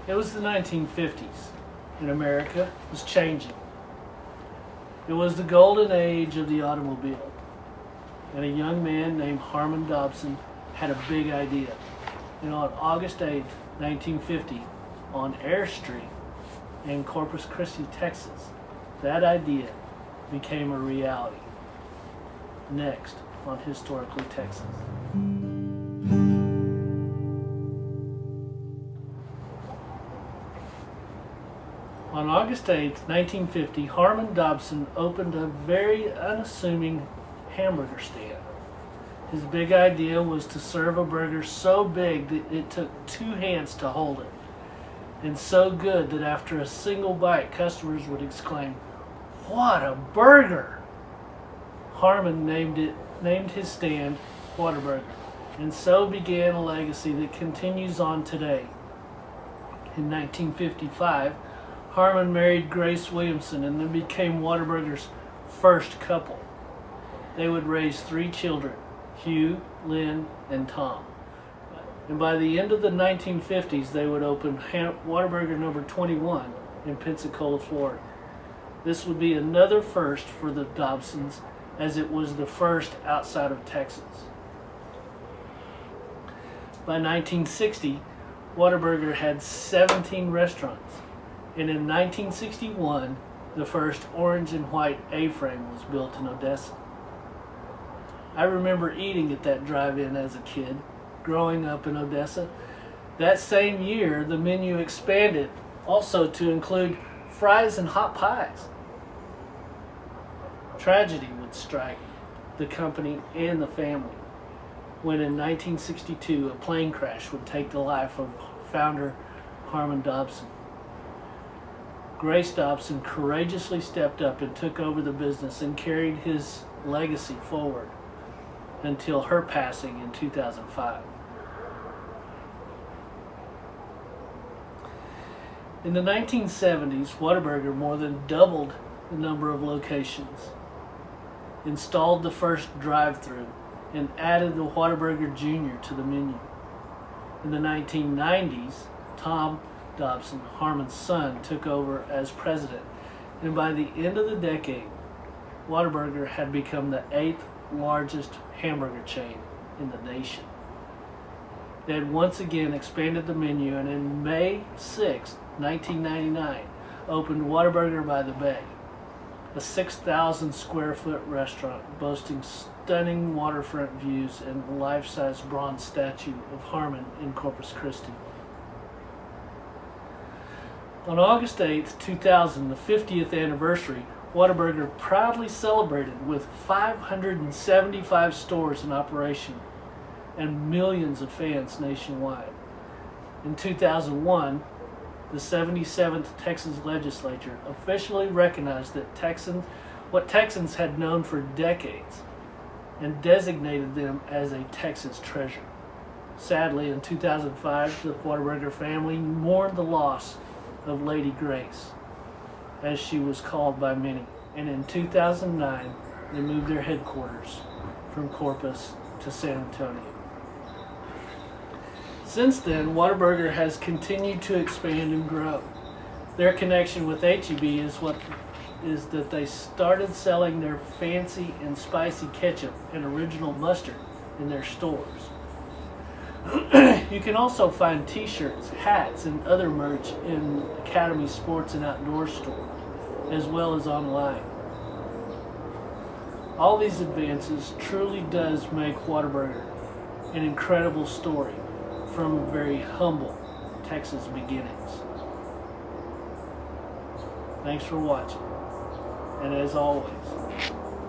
It was the 1950s, and America was changing. It was the golden age of the automobile, and a young man named Harmon Dobson had a big idea. And on August 8, 1950, on Air Street in Corpus Christi, Texas, that idea became a reality. Next on Historically Texas. On August 8, 1950, Harmon Dobson opened a very unassuming hamburger stand. His big idea was to serve a burger so big that it took 2 hands to hold it, and so good that after a single bite, customers would exclaim, "What a burger!" Harmon named his stand Whataburger, and so began a legacy that continues on today. In 1955, Harmon married Grace Williamson and then became Whataburger's first couple. They would raise 3 children, Hugh, Lynn, and Tom. And by the end of the 1950s, they would open Whataburger number 21 in Pensacola, Florida. This would be another first for the Dobsons, as it was the first outside of Texas. By 1960, Whataburger had 17 restaurants, and in 1961, the first orange and white A-frame was built in Odessa. I remember eating at that drive-in as a kid, growing up in Odessa. That same year, the menu expanded also to include fries and hot pies. Tragedy would strike the company and the family when in 1962 a plane crash would take the life of founder Harmon Dobson. Grace Dobson courageously stepped up and took over the business and carried his legacy forward until her passing in 2005. In the 1970s, Whataburger more than doubled the number of locations, installed the first drive-thru, and added the Whataburger Jr. to the menu. In the 1990s, Tom Dobson, Harmon's son, took over as president, and by the end of the decade, Whataburger had become the 8th largest hamburger chain in the nation. They had once again expanded the menu, and in May 6, 1999, opened Whataburger by the Bay, a 6,000 square foot restaurant boasting stunning waterfront views and a life-size bronze statue of Harmon in Corpus Christi. On August 8, 2000, the 50th anniversary, Whataburger proudly celebrated with 575 stores in operation and millions of fans nationwide. In 2001, the 77th Texas legislature officially recognized that what Texans had known for decades and designated them as a Texas treasure. Sadly, in 2005, the Whataburger family mourned the loss of Lady Grace, as she was called by many, and in 2009 they moved their headquarters from Corpus to San Antonio. Since then, Whataburger has continued to expand and grow. Their connection with H-E-B is that they started selling their fancy and spicy ketchup and original mustard in their stores. You can also find t-shirts, hats, and other merch in Academy Sports and Outdoor store, as well as online. All these advances truly does make Whataburger an incredible story from very humble Texas beginnings. Thanks for watching, and as always,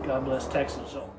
God bless Texas all.